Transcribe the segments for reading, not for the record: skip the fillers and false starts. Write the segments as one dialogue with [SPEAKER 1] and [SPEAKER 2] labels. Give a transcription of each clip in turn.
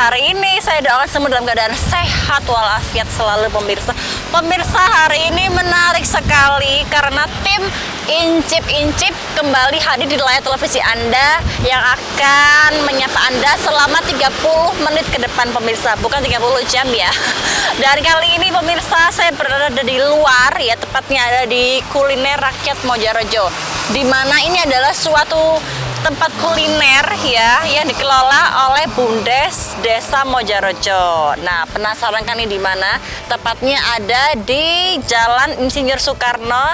[SPEAKER 1] Hari ini saya doakan semua dalam keadaan sehat walafiat selalu pemirsa. Pemirsa, hari ini menarik sekali karena tim Incip-Incip kembali hadir di layar televisi Anda yang akan menyapa Anda selama 30 menit ke depan pemirsa, bukan 30 jam ya. Dan kali ini pemirsa saya berada di luar ya, tepatnya ada di Kuliner Rakyat Mojorejo, di mana ini adalah suatu tempat kuliner ya yang dikelola oleh Bumdes Desa Mojorejo. Nah, penasaran kan ini di mana? Tepatnya ada di Jalan Insinyur Soekarno,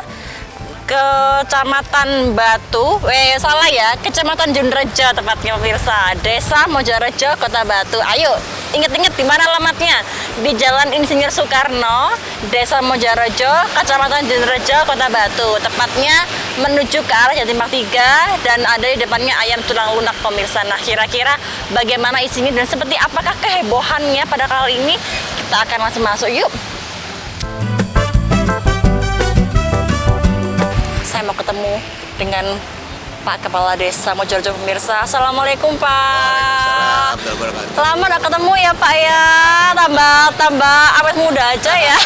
[SPEAKER 1] Kecamatan Batu. Salah ya, Kecamatan Junrejo tepatnya pemirsa. Desa Mojorejo, Kota Batu. Ayo, inget-inget di mana alamatnya? Di Jalan Insinyur Soekarno, Desa Mojorejo, Kecamatan Junrejo, Kota Batu. Tepatnya menuju ke arah Jatimpak 3 dan ada di depannya ayam tulang lunak pemirsa. Nah, kira-kira bagaimana isinya dan seperti apakah kehebohannya pada kali ini? Kita akan langsung masuk, yuk. Saya mau ketemu dengan Pak Kepala Desa Mojorejo pemirsa. Assalamualaikum Pak. Lama udah ketemu ya Pak ya. Tambah awet muda aja ya.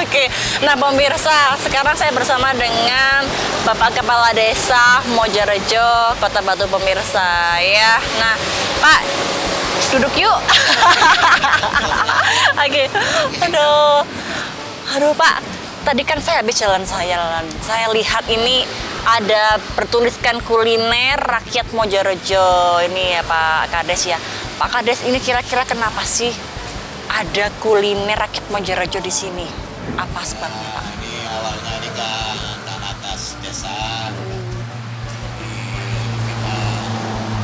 [SPEAKER 1] Oke. Nah pemirsa, sekarang saya bersama dengan Bapak Kepala Desa Mojorejo, Kota Batu pemirsa ya. Nah Pak, duduk yuk. Oke. Aduh Pak. Tadi kan saya habis jalan, saya lihat ini ada bertuliskan Kuliner Rakyat Mojorejo. Ini ya Pak Kades ya. Pak Kades, ini kira-kira kenapa sih ada Kuliner Rakyat Mojorejo di sini? Apa sebabnya Pak?
[SPEAKER 2] Ini awalnya ini kan tanah kas desa. Kita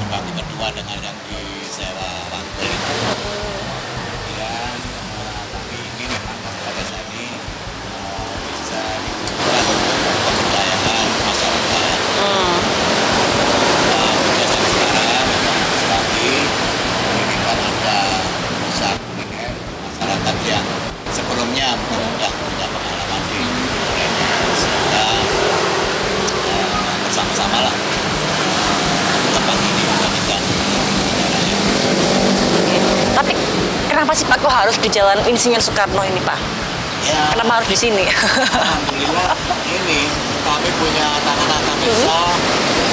[SPEAKER 2] dibagi berdua dengan yang disewa Wangkul itu. Kemudian kami ingin memang Kepala Desa ini bisa digunakan untuk pemberdayaan masyarakat. Desa sekarang lagi menginginkan ada usaha kuliner masyarakat yang sebelumnya mungkin sudah punya pengalaman di kuliner, sehingga bersama-sama lah tempat ini menjadikan negaranya.
[SPEAKER 1] Tapi kenapa sih Pak kok harus di Jalan Insinyur Soekarno ini Pak?
[SPEAKER 2] Ya,
[SPEAKER 1] Kenapa harus di sini?
[SPEAKER 2] alhamdulillah ini kami punya tanah-tanah besar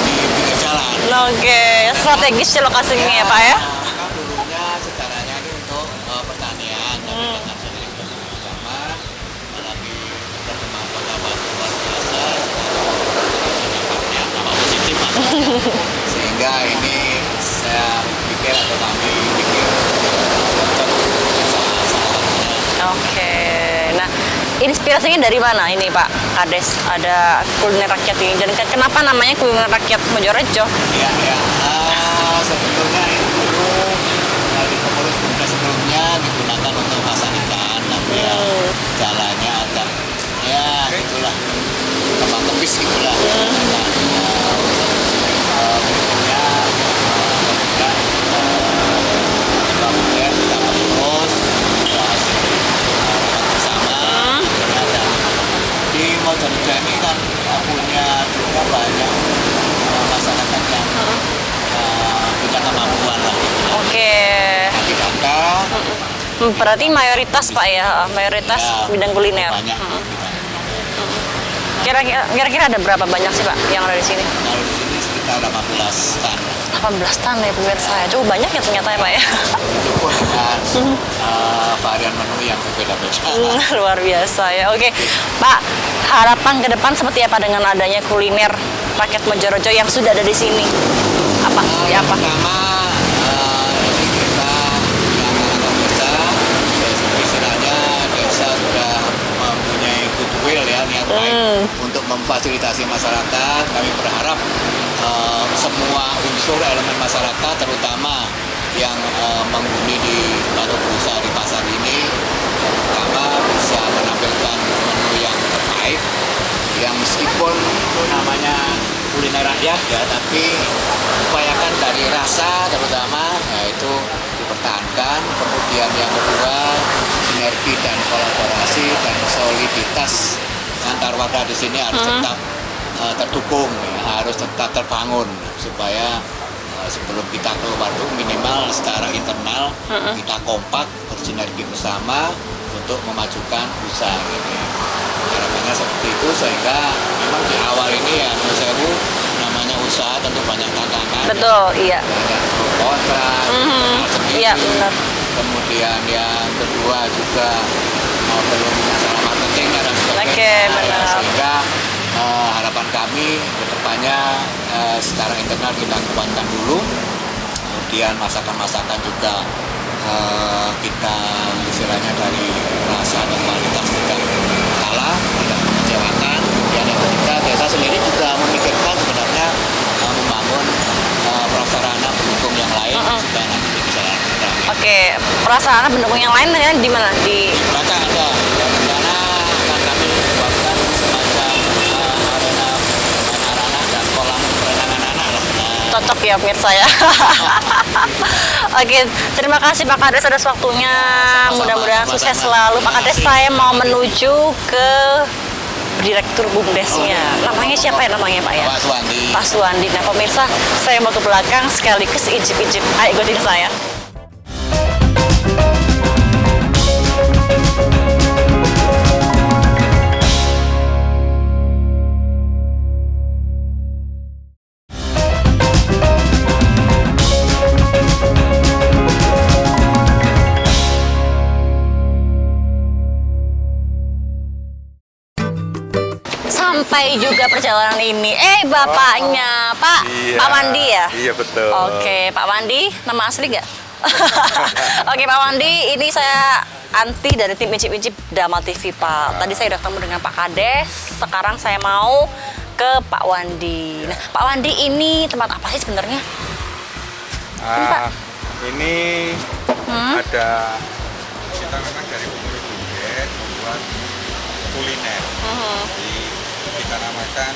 [SPEAKER 2] di pinggir jalan.
[SPEAKER 1] Oke, strategis ya lokasinya ya Pak ya?
[SPEAKER 2] Kan dulunya sejarahnya ini untuk pertanian, tapi dengan seiring berjalannya zaman, apalagi perkembangan Kota Batu luar biasa, dampaknya dampak positif maksudnya. Sehingga ini saya pikir atau kami pikir cocok salah satunya.
[SPEAKER 1] Oke, nah inspirasinya dari mana ini Pak Kades? Ada Kuliner Rakyat ini dan kenapa namanya Kuliner Rakyat Mojorejo?
[SPEAKER 2] Ya, sebetulnya itu dulu dari pengurus Bumdes sebelumnya digunakan untuk pasar ikan, tapi ya jalannya agak ya itulah kembang kepis gitulah. Berikutnya kemudian kita Bumdes kita terus kita hasil rapat bersama. Akhirnya di Mojorejo ini kan punya juga banyak masyarakat yang punya kemampuan lah.
[SPEAKER 1] Oke.
[SPEAKER 2] Adik-adik
[SPEAKER 1] Berarti mayoritas Pak ya, mayoritas
[SPEAKER 2] ya,
[SPEAKER 1] bidang kuliner.
[SPEAKER 2] banyak.
[SPEAKER 1] Kira-kira ada berapa banyak sih Pak yang ada di sini?
[SPEAKER 2] Kalau di sini sekitar sekitar 18 tan.
[SPEAKER 1] 18 tan ya pemirsa ya. Cukup banyak ya ternyata ya Pak ya.
[SPEAKER 2] Itu pun dengan varian menu yang berbeda-beda.
[SPEAKER 1] Luar biasa ya. Oke, Pak, harapan ke depan seperti apa dengan adanya kuliner Rakyat Mojorojo yang sudah ada di sini? Apa? Ya
[SPEAKER 2] Yang
[SPEAKER 1] apa?
[SPEAKER 2] pertama, ini kita yang anak desa, istilahnya desa sudah mempunyai goodwill ya, niat baik untuk memfasilitasi masyarakat. Kami berharap semua unsur elemen masyarakat, terutama yang menghuni di Batu Busa di pasar ini, yang pertama bisa menampilkan menu yang terbaik, yang meskipun itu namanya kuliner rakyat ya, tapi upayakan dari rasa terutama, yaitu dipertahankan. Kemudian yang kedua, sinergi dan kolaborasi dan soliditas antar warga di sini harus tetap terdukung, ya, harus tetap terbangun supaya sebelum kita keluar itu minimal secara internal kita kompak bersinergi bersama untuk memajukan usaha ini. Harapannya seperti itu, sehingga memang di awal ini ya menurut saya namanya usaha tentu banyak tantangan.
[SPEAKER 1] Betul, iya.
[SPEAKER 2] Banyak pro kontra, sendiri.
[SPEAKER 1] Iya, benar.
[SPEAKER 2] Kemudian yang kedua juga belum masalah marketing dan sebagainya.
[SPEAKER 1] Oke, benar.
[SPEAKER 2] Sehingga harapan kami ke depannya secara internal kita kembangkan dulu, kemudian masakan-masakan juga kita istilahnya dari rasa dan kualitas tidak kalah, tidak mengecewakan. Kemudian yang ketiga, desa sendiri juga memikirkan sebenarnya membangun prasarana pendukung yang lain supaya nanti bisa lakukan.
[SPEAKER 1] Oke, prasarana pendukung yang lain di mana? Di
[SPEAKER 2] Belakang ada, ya, rencana akan kami buatkan semacam arena main anak dan kolam renang anak lah.
[SPEAKER 1] cocok ya pemirsa ya. Oke, terima kasih Pak Kades atas waktunya. Mudah-mudahan sukses selalu Pak Kades. Saya mau menuju ke Direktur BUMDesnya. Namanya siapa ya namanya Pak ya?
[SPEAKER 2] Pak Suwandi.
[SPEAKER 1] Pak Suwandi. Nah pemirsa, saya mau ke belakang sekaligus icip-icip. Ayo ikutin saya. Sampai juga perjalanan ini. Bapaknya, Pak.
[SPEAKER 3] Iya,
[SPEAKER 1] Pak Wandi ya?
[SPEAKER 3] Iya betul.
[SPEAKER 1] Oke, Pak Wandi, nama asli nggak? Oke, Pak Wandi, ini saya Anti dari tim Incip-Incip Dama TV, Pak. Tadi saya udah ketemu dengan Pak Kades, sekarang saya mau ke Pak Wandi. Nah, Pak Wandi, ini tempat apa sih sebenarnya?
[SPEAKER 3] Ini ada, kita memang dari pengurus BUMDes membuat kuliner. Jadi kita namakan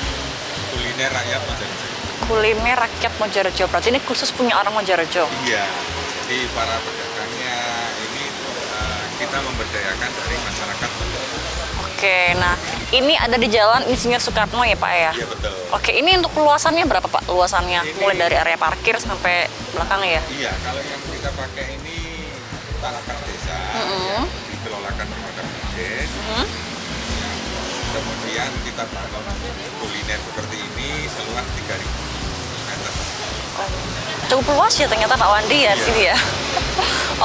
[SPEAKER 3] kuliner rakyat Mojorojo.
[SPEAKER 1] Kuliner Rakyat Mojorojo, berarti ini khusus punya orang Mojorojo?
[SPEAKER 3] Iya, jadi para pedagangnya ini kita memberdayakan dari masyarakat Mojorojo.
[SPEAKER 1] Oke, nah ini ada di Jalan Insinyur Soekarno ya Pak ya?
[SPEAKER 3] Iya betul.
[SPEAKER 1] Oke, ini untuk luasannya berapa Pak? Luasannya
[SPEAKER 3] Ini-
[SPEAKER 1] mulai dari area parkir sampai belakang ya?
[SPEAKER 3] Iya, kalau yang kita pakai ini tanah kas desa yang dikelolakan oleh BUMDes. Kemudian kita bangun kuliner seperti ini seluas 3.000 meter.
[SPEAKER 1] Cukup luas ya ternyata Pak Wandi ya
[SPEAKER 3] Iya.
[SPEAKER 1] sini ya.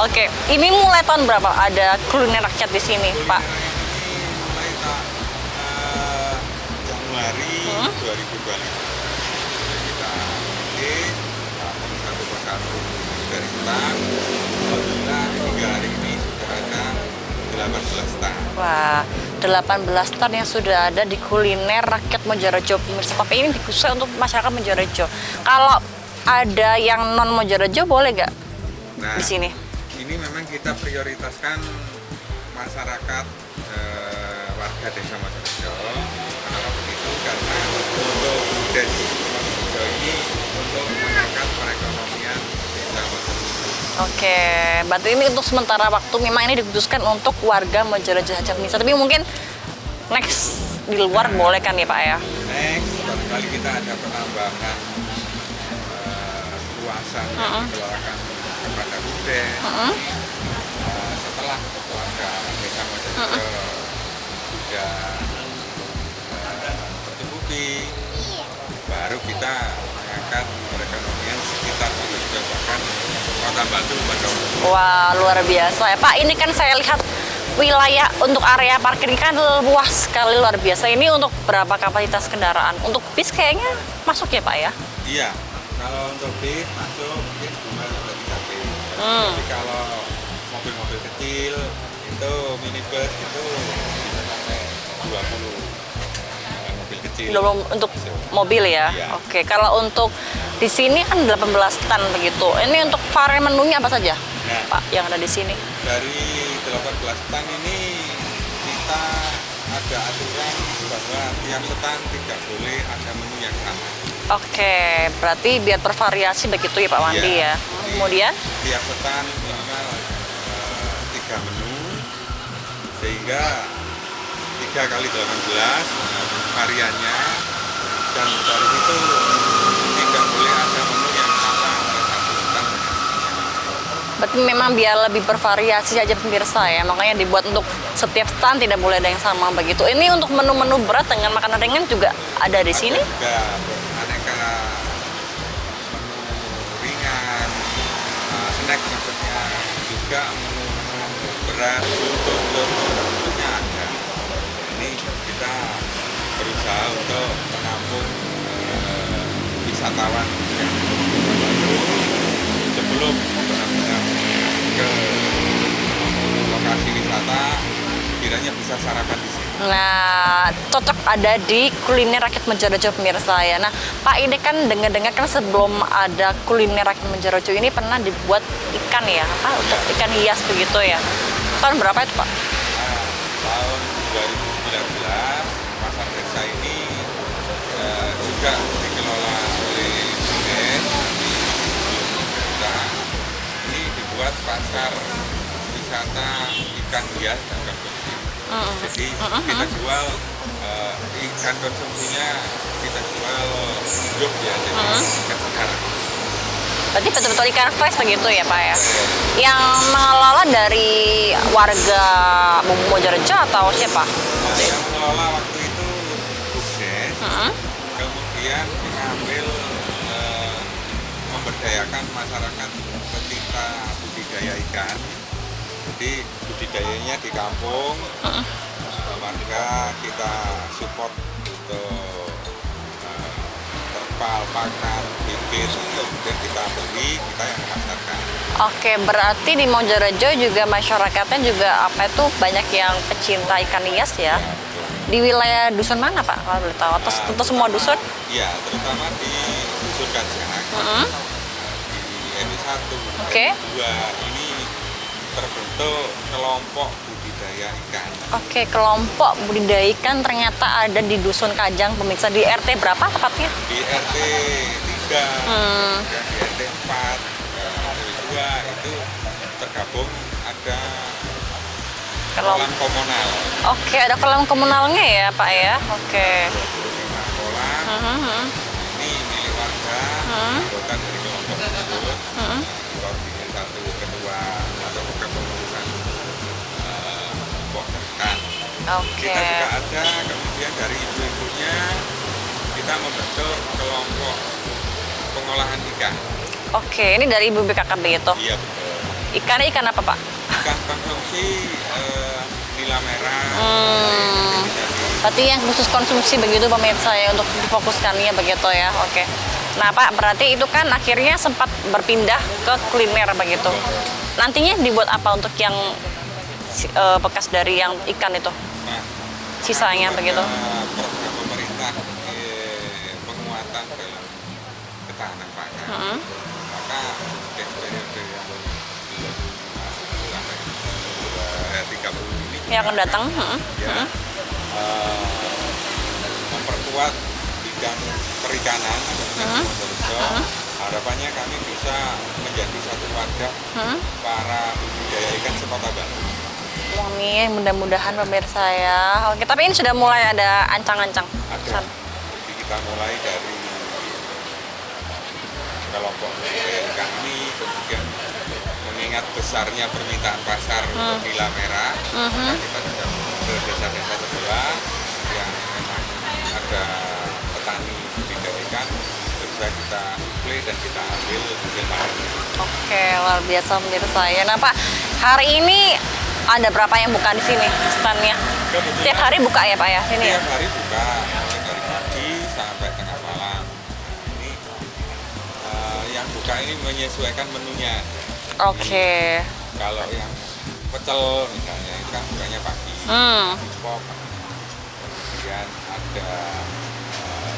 [SPEAKER 1] Oke, ini mulai tahun berapa ada kuliner rakyat di sini Pak?
[SPEAKER 3] Ini mulai Januari 2025. Kita bikin satu persatu dari start. Alhamdulillah hingga hari ini sudah ada 18 stand.
[SPEAKER 1] Wah, 18 stand yang sudah ada di kuliner rakyat Mojorojo. Pemirsa, tapi ini dikhususkan untuk masyarakat Mojorojo. Kalau ada yang non Mojorojo boleh nggak
[SPEAKER 3] Nah,
[SPEAKER 1] di sini?
[SPEAKER 3] ini memang kita prioritaskan masyarakat warga desa Mojorojo. Kenapa begitu? Karena untuk desa Mojorojo ini untuk mengangkat perekonomian desa Mojorojo.
[SPEAKER 1] Oke, berarti ini untuk sementara waktu memang ini dikhususkan untuk warga Mojorojo saja pemirsa. Tapi mungkin next di luar boleh kan ya Pak ya?
[SPEAKER 3] Next, barangkali kita ada penambahan luasan yang dikeluarkan kepada BUMDes. Setelah warga desa Mojorojo sudah tercukupi, baru kita mengangkat Kota Batu, Bakauheni.
[SPEAKER 1] Wah, luar biasa ya Pak. Ini kan saya lihat wilayah untuk area parkir ini kan luas sekali, luar biasa. Ini untuk berapa kapasitas kendaraan? Untuk bis kayaknya masuk ya Pak ya?
[SPEAKER 3] Iya, kalau untuk bis masuk mungkin 2-3 bis.
[SPEAKER 1] Hmm.
[SPEAKER 3] Tapi kalau mobil-mobil kecil itu minibus itu bisa sampai 20 mobil kecil.
[SPEAKER 1] Belum untuk mobil ya?
[SPEAKER 3] Iya.
[SPEAKER 1] Oke, kalau untuk di sini kan 18 tan begitu. Ini untuk varian menunya apa saja
[SPEAKER 3] Nah.
[SPEAKER 1] Pak yang ada di sini?
[SPEAKER 3] Dari 18 stand ini kita ada aturan bahwa tiap stand tidak boleh ada menu yang sama.
[SPEAKER 1] Oke, berarti biar bervariasi begitu ya Pak Wandi
[SPEAKER 3] Iya.
[SPEAKER 1] ya. Kemudian?
[SPEAKER 3] Tiap stand minimal 3 menu, sehingga 3 kali 18 variannya, dan dari itu tidak boleh ada menu yang sama pada satu stand dengan stand.
[SPEAKER 1] Berarti memang biar lebih bervariasi aja pemirsa ya. Makanya dibuat untuk setiap stand tidak boleh ada yang sama begitu. Ini untuk menu-menu berat dengan makanan ringan juga ada di sini?
[SPEAKER 3] Ada juga aneka menu ringan, snack maksudnya, juga menu berat untuk tentunya ada. Ini kita berusaha untuk menampung wisatawan yang baru sebelum benar-benar ke lokasi wisata, kiranya bisa sarapan di sini.
[SPEAKER 1] Nah, cocok ada di kuliner rakyat Mejarejo pemirsa ya. Nah, Pak ini kan dengar-dengar kan sebelum ada kuliner rakyat Mejarejo ini pernah dibuat ikan ya, apa untuk ikan hias begitu ya. Tahun berapa itu Pak?
[SPEAKER 3] Nah, tahun 2019 pasar desa ini juga dikelola oleh BUMN. Ini dibuat pasar wisata ikan hias dan konsumsi. Jadi kita jual ikan konsumsinya, kita jual hidup ya, jadi ikan sekarang.
[SPEAKER 1] Berarti betul-betul ikan fresh begitu ya Pak ya? Yang mengelola dari warga Mejarejo atau siapa?
[SPEAKER 3] Nah, yang mengelola waktu itu BUMDes, kemudian mengambil memberdayakan masyarakat pecinta budidaya ikan. Jadi budidayanya di kampung, warga kita support untuk terpal, pakan, bibit, kemudian kita beli, kita yang memasarkan.
[SPEAKER 1] Oke, berarti di Mejarejo juga masyarakatnya juga apa itu banyak yang pecinta ikan hias ya? Di wilayah dusun mana Pak kalau boleh tahu? Atau tentu semua dusun?
[SPEAKER 3] Iya, terutama di dusun Kajang, di RW 1,
[SPEAKER 1] Oke.
[SPEAKER 3] RW 2 ini terbentuk kelompok budidaya ikan.
[SPEAKER 1] Oke, kelompok budidaya ikan ternyata ada di dusun Kajang pemirsa. Di RT berapa tepatnya?
[SPEAKER 3] Di RT 3 dan di RT 4, RW 2 itu tergabung ada kolam komunal.
[SPEAKER 1] Oke, ada kolam komunalnya ya Pak ya? Oke.
[SPEAKER 3] 25 kolam. Ini milik warga, anggota dari kelompok tersebut. Diwakili satu ketua atau kepengurusan kelompok ikan.
[SPEAKER 1] Oke.
[SPEAKER 3] Kita juga ada, kemudian dari ibu-ibunya kita membentuk kelompok pengolahan ikan.
[SPEAKER 1] Oke, ini dari Ibu BKKB itu.
[SPEAKER 3] Iya betul.
[SPEAKER 1] Ikannya ikan apa Pak?
[SPEAKER 3] Ikan konsumsi nila merah.
[SPEAKER 1] Berarti yang khusus konsumsi begitu pemirsa ya untuk difokuskannya begitu ya. Oke. Nah Pak, berarti itu kan akhirnya sempat berpindah ke kuliner begitu. Nantinya dibuat apa untuk yang bekas dari yang ikan itu?
[SPEAKER 3] Nah,
[SPEAKER 1] Sisanya begitu.
[SPEAKER 3] program pemerintah penguatan dalam ketahanan pangan. Maka mungkin periode yang 30 ini
[SPEAKER 1] Yang akan datang.
[SPEAKER 3] ya, memperkuat bidang perikanan Mejarejo. Harapannya kami bisa menjadi satu wadah para budidaya ikan sekota Batu.
[SPEAKER 1] Amin, mudah-mudahan pemirsa ya. Oke, tapi ini sudah mulai ada ancang-ancang.
[SPEAKER 3] Ada. Jadi kita mulai dari kelompok budidaya ikan ini, kemudian mengingat besarnya permintaan pasar untuk nila merah, maka kita sudah ke desa-desa sebelah yang memang ada petani budidaya ikan, terus sudah kita play dan kita ambil hasil panennya.
[SPEAKER 1] Oke, luar biasa pemirsa ya. Nah Pak, hari ini ada berapa yang buka di sini standnya? Setiap hari buka ya Pak ya sini ya?
[SPEAKER 3] Setiap hari buka, mulai dari pagi sampai tengah malam. Ini yang buka ini menyesuaikan menunya.
[SPEAKER 1] Oke.
[SPEAKER 3] Kalau yang pecel misalnya itu kan bukanya pagi, pop, kemudian ada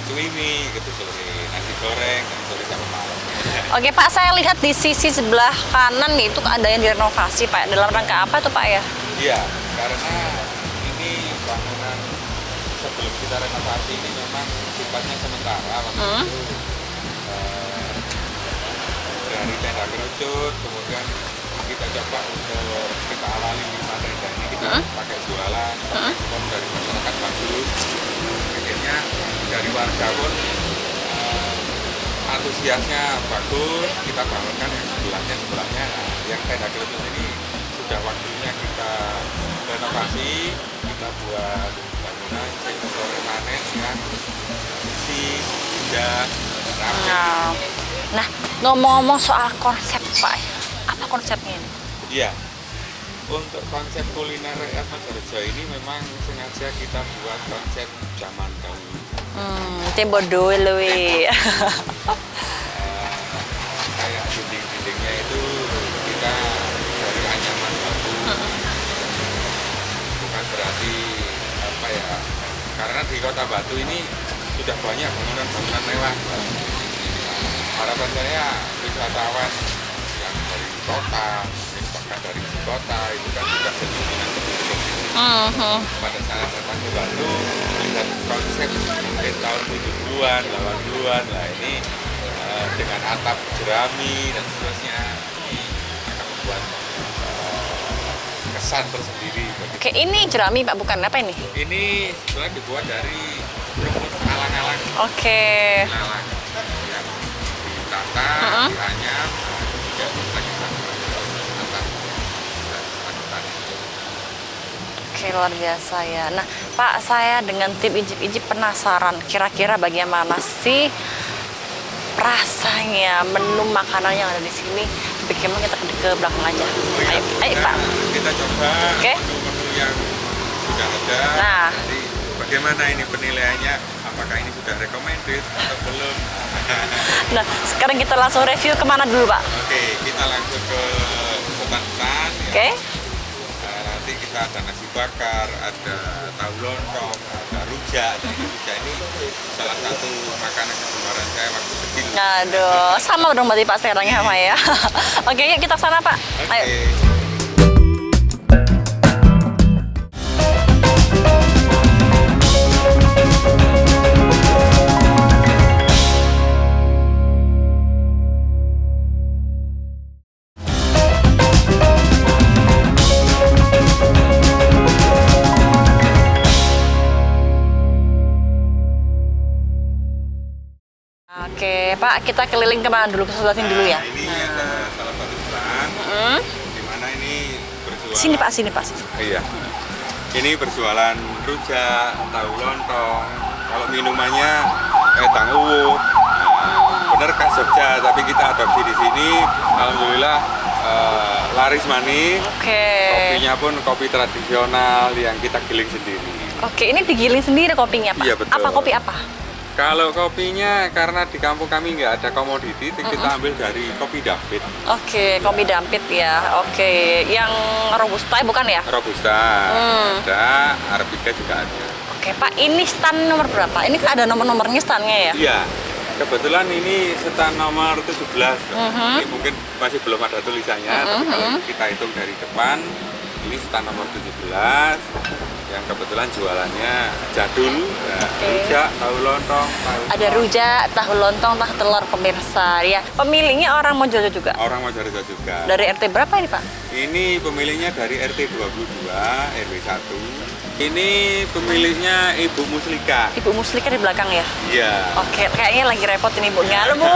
[SPEAKER 3] cuimi gitu sore, nasi goreng sore sama malam.
[SPEAKER 1] Oke Pak, saya lihat di sisi sebelah kanan nih itu ada yang direnovasi Pak. Dalam rangka apa tuh Pak ya?
[SPEAKER 3] Iya, karena ini bangunan sebelum kita renovasi ini memang sifatnya sementara waktu itu dari tenda kerucut, kemudian kita coba untuk kita awali 5 tenda ini kita pakai jualan, pakai respon dari masyarakat bagus. Akhirnya dari warga pun antusiasnya bagus, kita bangunkan yang sebelahnya. Nah, yang tenda kerucut ini sudah waktunya kita renovasi, kita buat bangunan sektor permanen yang isi, indah, rapi.
[SPEAKER 1] Nah, ngomong-ngomong soal konsep Pak, apa konsepnya ini?
[SPEAKER 3] Iya, untuk konsep kuliner Majarejo ini memang sengaja kita buat konsep zaman dahulu.
[SPEAKER 1] Tempo dulu.
[SPEAKER 3] Kayak dinding-dindingnya itu kita dari anyaman bambu. Bukan berarti apa ya, karena di Kota Batu ini sudah banyak bangunan-bangunan mewah. Harapan saya wisatawan yang dari kota, bahkan dari kota itu kan sudah berminat untuk pada saat datang ke Batu melihat konsep mungkin tahun 70-an, 80-an lah ini dengan atap jerami dan seterusnya ini akan membuat kesan tersendiri.
[SPEAKER 1] Oke, ini jerami Pak, bukan apa ini?
[SPEAKER 3] Ini sebenarnya dibuat dari rumput alang-alang.
[SPEAKER 1] Oke.
[SPEAKER 3] Alang yang ditata, dianyam, kemudian lagi atap.
[SPEAKER 1] Oke, luar biasa ya. Nah, Pak, saya dengan tim Ijip-Ijip penasaran kira-kira bagaimana sih rasanya menu makanan yang ada di sini. Bagaimana kita ke belakang aja. Ayo Pak.
[SPEAKER 3] Kita coba menu-menu yang sudah ada.
[SPEAKER 1] Nah,
[SPEAKER 3] jadi bagaimana ini penilaiannya? Apakah ini sudah recommended atau belum?
[SPEAKER 1] nah, sekarang kita langsung review kemana dulu Pak?
[SPEAKER 3] Oke, kita langsung ke stand-stand.
[SPEAKER 1] Oke.
[SPEAKER 3] Nanti kita ada nasi bakar, ada tahu lontong, ada rujak. Jadi rujak ini salah satu makanan kegemaran saya waktu kecil.
[SPEAKER 1] Aduh, sama dong berarti Pak sekarangnya sama ya. Oke, yuk kita ke sana Pak.
[SPEAKER 3] Oke.
[SPEAKER 1] Ayo. Oke, Pak, kita keliling kemana dulu? Ke sebelah sini dulu ya?
[SPEAKER 3] Ini ada salah satu stand, di mana ini berjualan.
[SPEAKER 1] Sini Pak, sini Pak.
[SPEAKER 3] Iya. Ini berjualan rujak, tahu lontong. Kalau minumannya edang uwuh. Bener khas Jogja, tapi kita adopsi di sini. Alhamdulillah laris manis.
[SPEAKER 1] Oke.
[SPEAKER 3] Kopinya pun kopi tradisional yang kita giling sendiri.
[SPEAKER 1] Oke, ini digiling sendiri kopinya Pak?
[SPEAKER 3] Iya, betul.
[SPEAKER 1] Apa kopi apa?
[SPEAKER 3] Kalau kopinya karena di kampung kami nggak ada komoditi, kita ambil dari kopi Dampit.
[SPEAKER 1] Oke, kopi Dampit ya. Oke, yang robusta bukan ya?
[SPEAKER 3] Robusta, ada, Arabica juga ada.
[SPEAKER 1] Oke Pak, ini stand nomor berapa? Ini ada nomor-nomornya standnya ya?
[SPEAKER 3] Iya, kebetulan ini stand nomor 17. Ini mungkin masih belum ada tulisannya, tapi kalau kita hitung dari depan, ini stand nomor 17. Yang kebetulan jualannya jadul, rujak, tahu lontong,
[SPEAKER 1] ada rujak, tahu lontong, tahu telur pemirsa ya. Pemiliknya orang Mojokerto juga?
[SPEAKER 3] Orang Mojokerto juga.
[SPEAKER 1] Dari RT berapa ini Pak?
[SPEAKER 3] Ini pemiliknya dari RT 22, RW 1. Ini pemiliknya Ibu Muslika.
[SPEAKER 1] Ibu Muslika di belakang ya?
[SPEAKER 3] Iya.
[SPEAKER 1] Oke, kayaknya lagi repot ini ibunya. Halo Bu.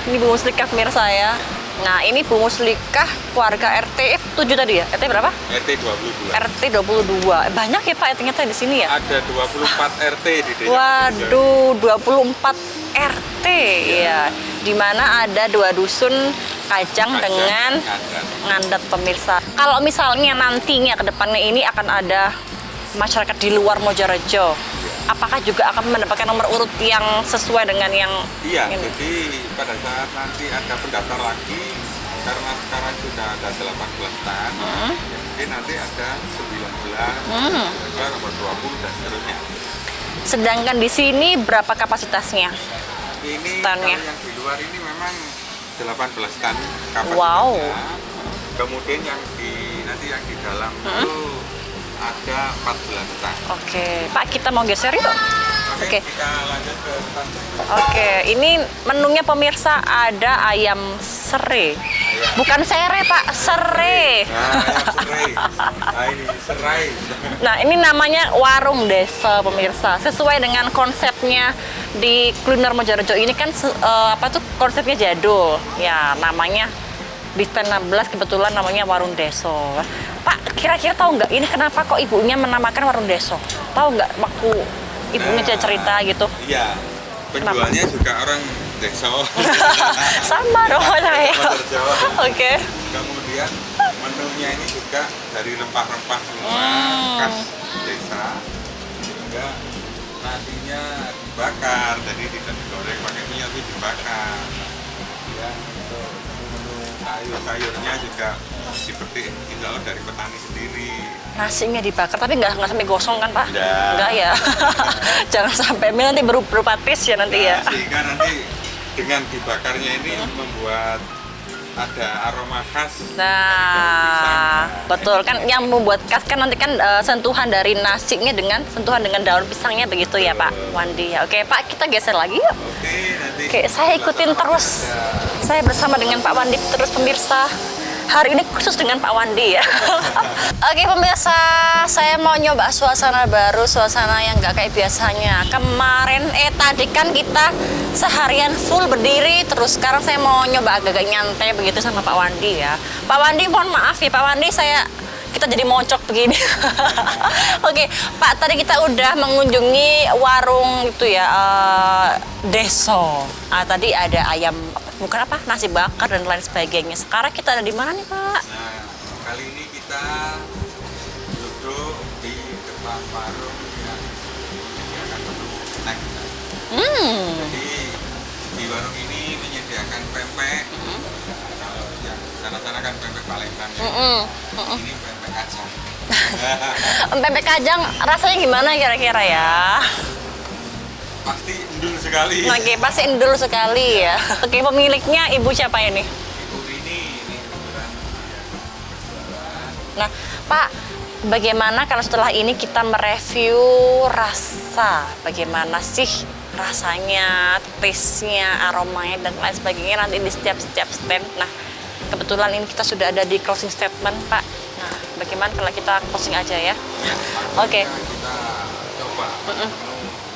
[SPEAKER 1] Ini Bu Muslika pemirsa ya. Nah, ini Bu Muslikah keluarga RT 7 tadi ya? RT berapa?
[SPEAKER 3] RT 22.
[SPEAKER 1] RT 22. Banyak ya Pak ternyata di sini ya?
[SPEAKER 3] Ada 24 RT di desa.
[SPEAKER 1] Waduh, 24 RT ya, di mana ada 2 dusun Kajang dengan Ngadat pemirsa. Kalau misalnya nantinya ke depannya ini akan ada masyarakat di luar Mojorejo, apakah juga akan mendapatkan nomor urut yang sesuai dengan yang
[SPEAKER 3] Iya,
[SPEAKER 1] ini?
[SPEAKER 3] jadi pada saat nanti ada pendaftar lagi, karena sekarang sudah ada 18 tan, jadi nanti ada 19, nomor 20 dan seterusnya.
[SPEAKER 1] Sedangkan di sini berapa kapasitasnya?
[SPEAKER 3] Ini
[SPEAKER 1] Tannya.
[SPEAKER 3] kalau yang di luar ini memang 18 tan kapasitasnya.
[SPEAKER 1] Wow.
[SPEAKER 3] Kemudian yang nanti yang di dalam itu ada 14 tan.
[SPEAKER 1] Oke, Pak, kita mau geser yuk. Oke.
[SPEAKER 3] Kita lanjut ke tan.
[SPEAKER 1] Oke, ini menunya pemirsa ada ayam sere. Bukan sere, Pak, sere.
[SPEAKER 3] Nah, ayam serai. Nah, ini serai.
[SPEAKER 1] Nah, ini namanya warung desa pemirsa. Sesuai dengan konsepnya di kuliner Mojorejo ini kan konsepnya jadul. Ya, namanya di stand 16 kebetulan namanya warung deso. Pak, kira-kira tahu nggak ini kenapa kok ibunya menamakan warung deso? Tahu nggak waktu ibunya cerita gitu?
[SPEAKER 3] Iya. Penjualnya juga orang desa.
[SPEAKER 1] Sama dong saya.
[SPEAKER 3] Mojorejo.
[SPEAKER 1] Oke.
[SPEAKER 3] Kemudian menunya ini juga dari rempah-rempah semua khas desa, sehingga nasinya dibakar, jadi tidak digoreng pakai minyak, tapi dibakar. Ya, untuk menu sayur-sayurnya juga dipetik insya Allah dari petani sendiri.
[SPEAKER 1] Nasinya dibakar tapi nggak sampai gosong kan, Pak?
[SPEAKER 3] Nggak.
[SPEAKER 1] Ya. Jangan sampai nanti berupa tis ya nanti ya.
[SPEAKER 3] Sehingga nanti dengan dibakarnya ini membuat ada aroma khas.
[SPEAKER 1] Nah, betul kan yang membuat khas kan nanti kan sentuhan dari nasinya dengan sentuhan dengan daun pisangnya begitu ya, Pak Wandi. Ya. Oke, Pak, kita geser lagi yuk.
[SPEAKER 3] Oke, nanti
[SPEAKER 1] Oke, saya ikutin terus. Saya bersama dengan Pak Wandi terus pemirsa. Hari ini khusus dengan Pak Wandi ya. Oke pemirsa, saya mau nyoba suasana baru, suasana yang nggak kayak biasanya. Kemarin, tadi kan kita seharian full berdiri, terus sekarang saya mau nyoba agak-agak nyantai begitu sama Pak Wandi ya. Pak Wandi, mohon maaf ya Pak Wandi, kita jadi mocok begini. Oke, Pak, tadi kita udah mengunjungi warung itu ya, deso. Tadi ada ayam, bukan apa, nasi bakar dan lain sebagainya. Sekarang kita ada di mana nih, Pak?
[SPEAKER 3] Nah, kali ini kita duduk di depan warung yang menyediakan menu snack. Jadi di warung ini menyediakan pempek. Kalau yang sana-sana kan pempek Palembang. Ini pempek kacang.
[SPEAKER 1] Pempek kacang rasanya gimana kira-kira ya?
[SPEAKER 3] Pasti endul sekali.
[SPEAKER 1] Oke, pasti endul sekali ya. Oke, pemiliknya ibu siapa ini?
[SPEAKER 3] Ibu ini kebetulan yang berjualan.
[SPEAKER 1] Nah, Pak, bagaimana kalau setelah ini kita mereview rasa? Bagaimana sih rasanya, taste-nya, aromanya, dan lain sebagainya nanti di setiap stand. Nah, kebetulan ini kita sudah ada di closing statement, Pak. Nah, bagaimana kalau kita closing aja ya?
[SPEAKER 3] Ya,
[SPEAKER 1] Oke.
[SPEAKER 3] Kita coba menu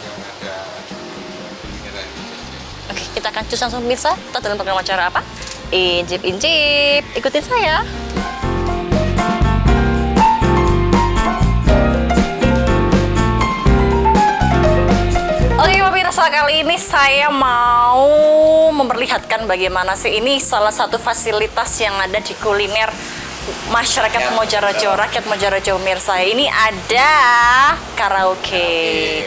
[SPEAKER 3] yang ada kuliner Indonesia.
[SPEAKER 1] Oke, kita akan cus langsung pemirsa. Kita dalam program acara apa? Incip-incip. Ikutin saya. Oke pemirsa, kali ini saya mau memperlihatkan bagaimana sih ini salah satu fasilitas yang ada di kuliner masyarakat Mojorejo, rakyat Mojorejo pemirsa. Ini ada karaoke.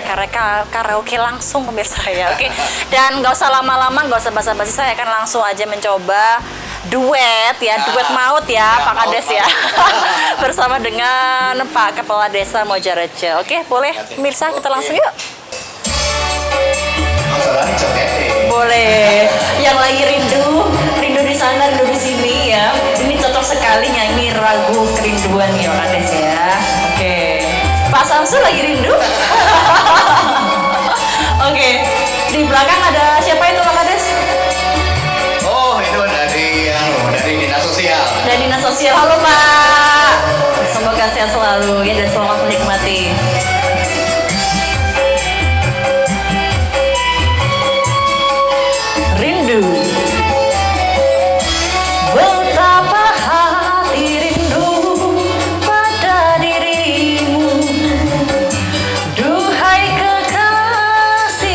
[SPEAKER 1] Karaoke langsung pemirsa ya. Oke. Dan nggak usah lama-lama, nggak usah basa-basi, saya akan langsung aja mencoba duet ya, duet maut ya, Pak Kades ya. Bersama dengan Pak Kepala Desa Mojorejo. Oke, boleh pemirsa kita langsung yuk. Boleh. Yang lagi rindu di sana, rindu di sini ya. Ini cocok sekali nyanyi lagu kerinduan ya, Pak Kades ya. Oke. Pak Samsul lagi rindu? Oke. Di belakang ada siapa itu, Pak Kades?
[SPEAKER 2] Oh, itu dari dinas sosial.
[SPEAKER 1] Dari dinas sosial. Halo Pak. Semoga sehat selalu ya dan selamat menikmati. Rindu. Betapa hati rindu pada dirimu, duhai kekasihku.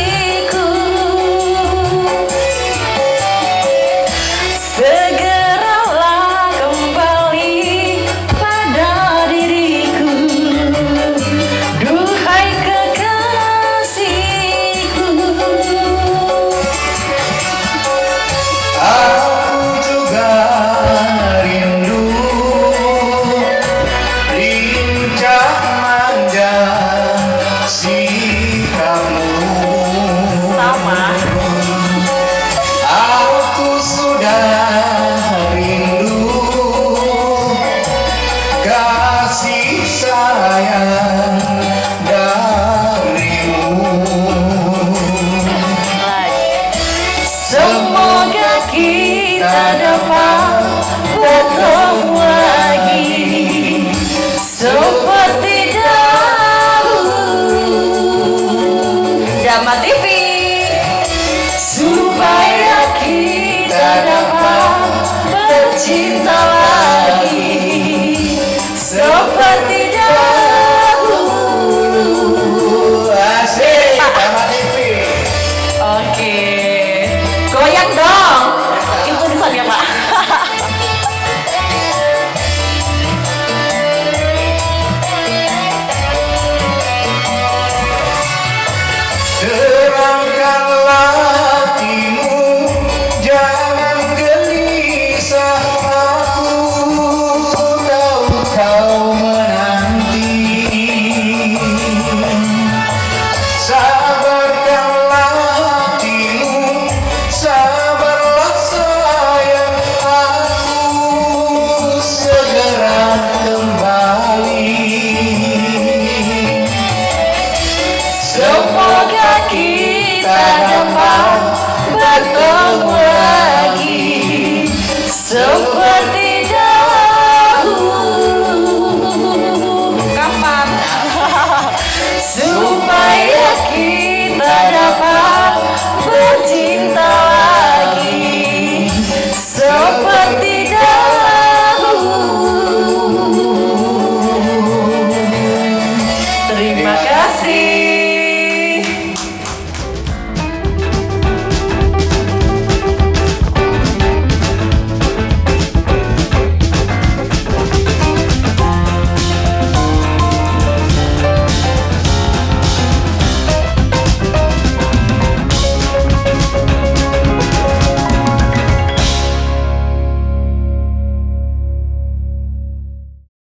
[SPEAKER 1] dapat bertemu lagi.